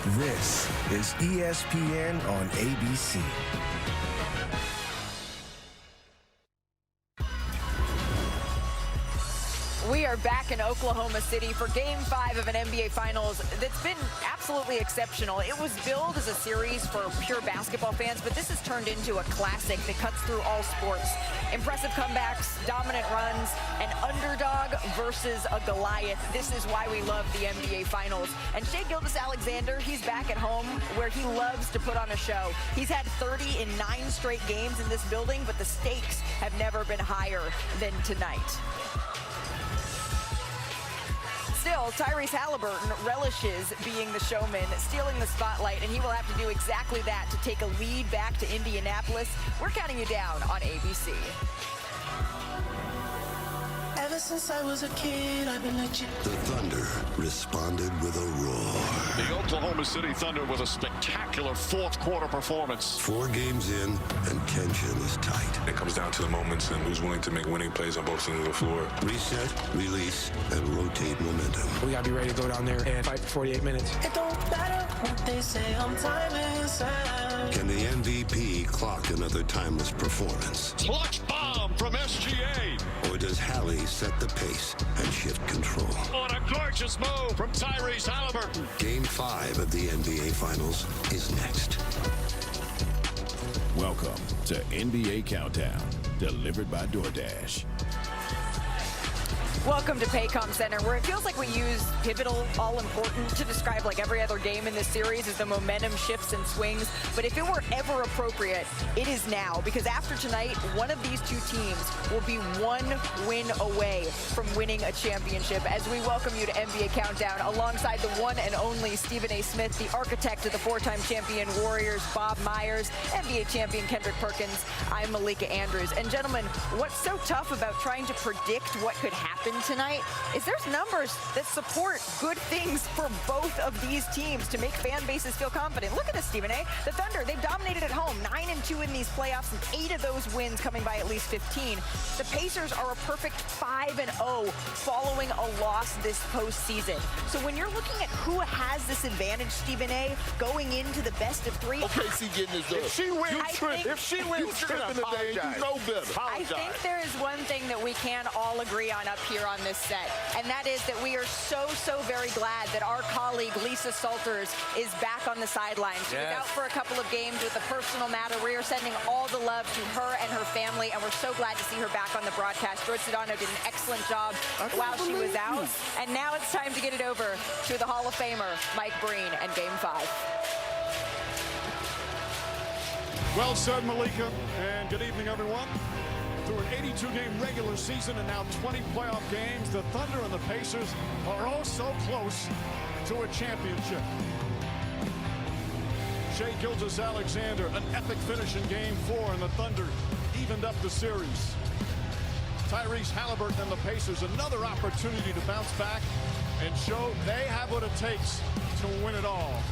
This is ESPN on ABC. We are back in Oklahoma City for Game 5 of an NBA Finals that's been absolutely exceptional. It was billed as a series for pure basketball fans, but this has turned into a classic that cuts through all sports. Impressive comebacks, dominant runs, an underdog versus a Goliath. This is why we love the NBA Finals. And Shai Gilgeous-Alexander, he's back at home where he loves to put on a show. He's had 30 in 9 straight games in this building, but the stakes have never been higher than tonight. Still, Tyrese Halliburton relishes being the showman, stealing the spotlight, and he will have to do exactly that to take a lead back to Indianapolis. We're counting you down on ABC. Ever since I was a kid, I've been legit. The Thunder responded with a roar. The Oklahoma City Thunder with a spectacular fourth quarter performance. 4 games in, and tension is tight. It comes down to the moments and who's willing to make winning plays on both ends of the floor. Reset, release, and rotate momentum. We got to be ready to go down there and fight for 48 minutes. It don't matter what they say, I'm timeless. Can the MVP clock another timeless performance? Clutch bomb from SGA. Or does Hallie set the pace and shift control? On a gorgeous move from Tyrese Halliburton. Game 5 of the NBA Finals is next. Welcome to NBA Countdown, delivered by DoorDash. Welcome to Paycom Center, where it feels like we use pivotal, all-important to describe like every other game in this series as the momentum shifts and swings. But if it were ever appropriate, it is now, because after tonight, one of these two teams will be 1 win away from winning a championship. As we welcome you to NBA Countdown, alongside the one and only Stephen A. Smith, the architect of the 4-time champion Warriors, Bob Myers, NBA champion Kendrick Perkins. I'm Malika Andrews. And gentlemen, what's so tough about trying to predict what could happen tonight is there's numbers that support good things for both of these teams to make fan bases feel confident. Look at this, Stephen A. The Thunder, they've dominated at home, 9-2 in these playoffs, and 8 of those wins coming by at least 15. The Pacers are a perfect 5-0 following a loss this postseason. So when you're looking at who has this advantage, Stephen A., going into the best of 3, OKC getting this done. If she wins, If she wins tripping today, you know better. I think there is one thing that we can all agree on up here on this set, and that is that we are so very glad that our colleague Lisa Salters is back on the sidelines. She was out for a couple of games with a personal matter. We are sending all the love to her and her family, and we're so glad to see her back on the broadcast. George Sedano did an excellent job while she was out, and now it's time to get it over to the Hall of Famer, Mike Breen, and Game 5. Well said, Malika, and good evening, everyone. Through an 82-game regular season and now 20 playoff games, the Thunder and the Pacers are oh so close to a championship. Shai Gilgeous-Alexander, an epic finish in Game 4, and the Thunder evened up the series. Tyrese Halliburton and the Pacers, another opportunity to bounce back and show they have what it takes to win it all.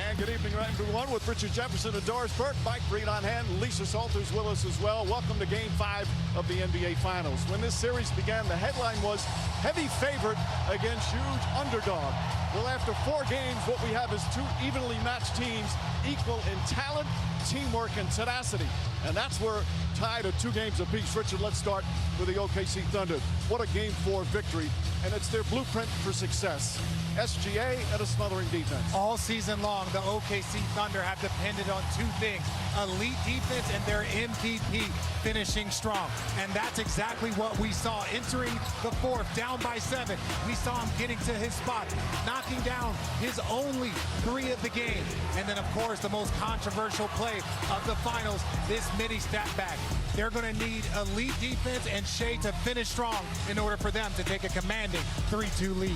And good evening, everyone, with Richard Jefferson and Doris Burke. Mike Breen on hand. Lisa Salters with us as well. Welcome to Game 5 of the NBA Finals. When this series began, the headline was heavy favorite against huge underdog. Well, after 4 games, what we have is 2 evenly matched teams, equal in talent, teamwork, and tenacity. And that's where tied at 2 games apiece. Richard, let's start with the OKC Thunder. What a Game 4 victory, and it's their blueprint for success. SGA and a smothering defense. All season long, the OKC Thunder have depended on 2 things: elite defense and their MVP finishing strong. And that's exactly what we saw. Entering the 4th, down by 7, we saw him getting to his spot, knocking down his only 3 of the game. And then, of course, the most controversial play of the finals, this mini step back. They're going to need elite defense and Shai to finish strong in order for them to take a commanding 3-2 lead.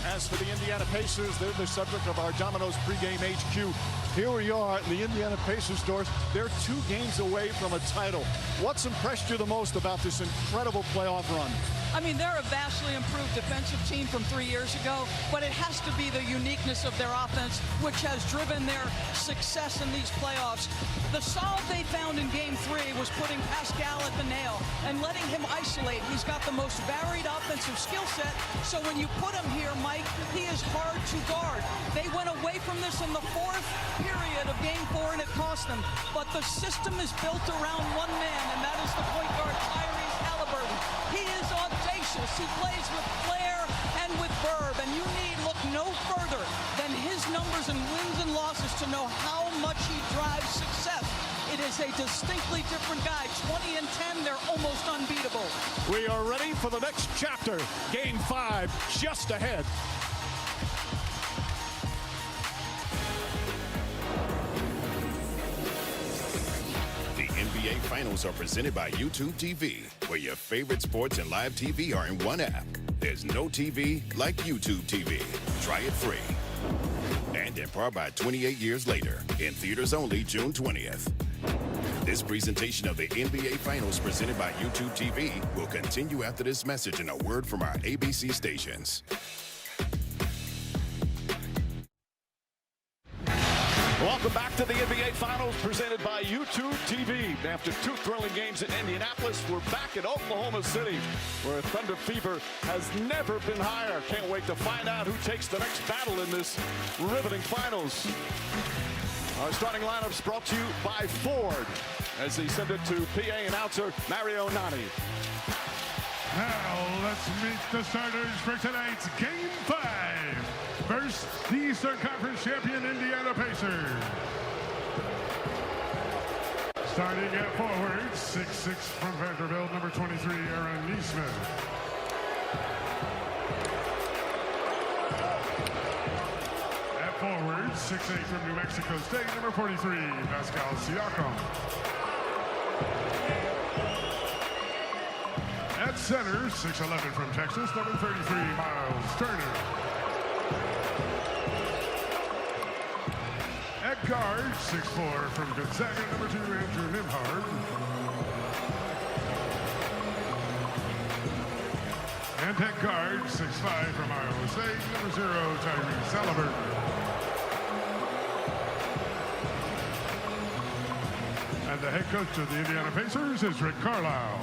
As for the Indiana Pacers, they're the subject of our Domino's pregame HQ. Here we are, the Indiana Pacers doors. They're 2 games away from a title. What's impressed you the most about this incredible playoff run? I mean, they're a vastly improved defensive team from 3 years ago, but it has to be the uniqueness of their offense, which has driven their success in these playoffs. The solve they found in Game 3 was putting Pascal at the nail and letting him isolate. He's got the most varied offensive skill set, so when you put him here, Mike, he is hard to guard. They went away from this in the fourth period of Game 4, and it cost them. But the system is built around one man, and that is the point guard, Tyrese Halliburton. He is audacious. He plays with flair and with verve, and you need look no further than his numbers in wins and losses to know how much he drives success. It is a distinctly different guy. 20 and 10, they're almost unbeatable. We are ready for the next chapter. Game 5 just ahead. The NBA Finals are presented by YouTube TV, where your favorite sports and live TV are in one app. There's no TV like YouTube TV. Try it free. And in part by 28 years later, in theaters only June 20th. This presentation of the NBA Finals presented by YouTube TV will continue after this message and a word from our ABC stations. Welcome back to the NBA Finals presented by YouTube TV. After 2 thrilling games in Indianapolis, we're back in Oklahoma City, where Thunder fever has never been higher. Can't wait to find out who takes the next battle in this riveting finals. Our starting lineup's brought to you by Ford, as they send it to PA announcer Mario Nani. Now let's meet the starters for tonight's Game 5. First, the Eastern Conference champion Indiana Pacers. Starting at forward, 6'6" from Vanderbilt, number 23, Aaron Nesmith. At forward, 6'8" from New Mexico State, number 43, Pascal Siakam. At center, 6'11" from Texas, number 33, Miles Turner. At guard, 6'4" from Gonzaga, number 2, Andrew Nembhard. And at guard, 6'5" from Iowa State, number 0, Tyrese Halliburton. And the head coach of the Indiana Pacers is Rick Carlisle.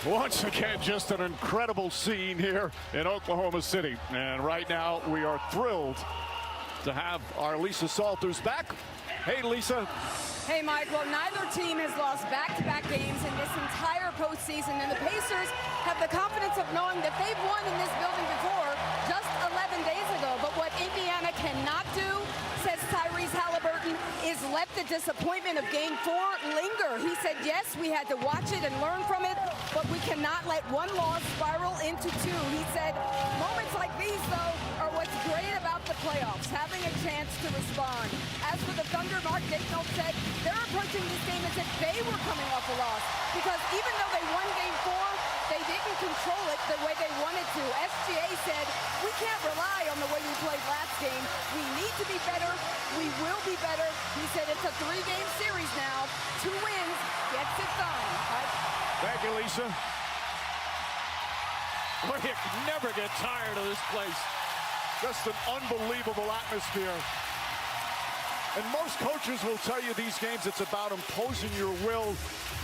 Once again, just an incredible scene here in Oklahoma City. And right now, we are thrilled to have our Lisa Salters back. Hey, Lisa. Hey, Mike. Well, neither team has lost back-to-back games in this entire postseason, and the Pacers have the confidence of knowing that they've won in this building before just 11 days ago. But what Indiana cannot do, says Tyrese Halliburton, is let the disappointment of Game 4 linger. He said, yes, we had to watch it and learn from it, but we cannot let one loss spiral into two. He said, moments like these, though, are what's great about the playoffs, having a chance to respond. As for the Thunder, Mark Daigneault said they're approaching this game as if they were coming off a loss, because even though they won Game 4, they didn't control it the way they wanted to. SGA said, we can't rely on the way we played last game. We need to be better. We will be better. He said it's a 3-game series now. 2 wins gets it done. Thank you, Lisa. Well, you can never get tired of this place. Just an unbelievable atmosphere. And most coaches will tell you these games, it's about imposing your will,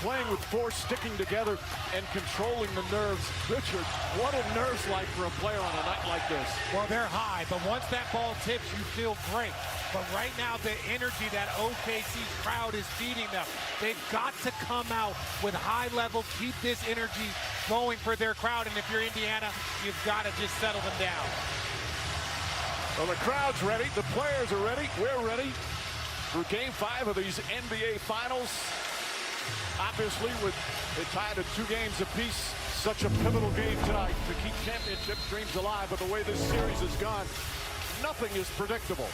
playing with force, sticking together, and controlling the nerves. Richard, what are nerves like for a player on a night like this? Well, they're high, but once that ball tips, you feel great. But right now, the energy that OKC crowd is feeding them, they've got to come out with high level, keep this energy going for their crowd. And if you're Indiana, you've got to just settle them down. Well, the crowd's ready, the players are ready, we're ready for Game 5 of these NBA Finals. Obviously, with it tied at 2 games apiece, such a pivotal game tonight to keep championship dreams alive. But the way this series has gone, nothing is predictable.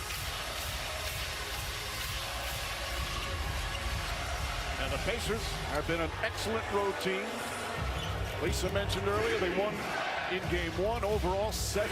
And the Pacers have been an excellent road team. Lisa mentioned earlier they won in Game 1 overall 7.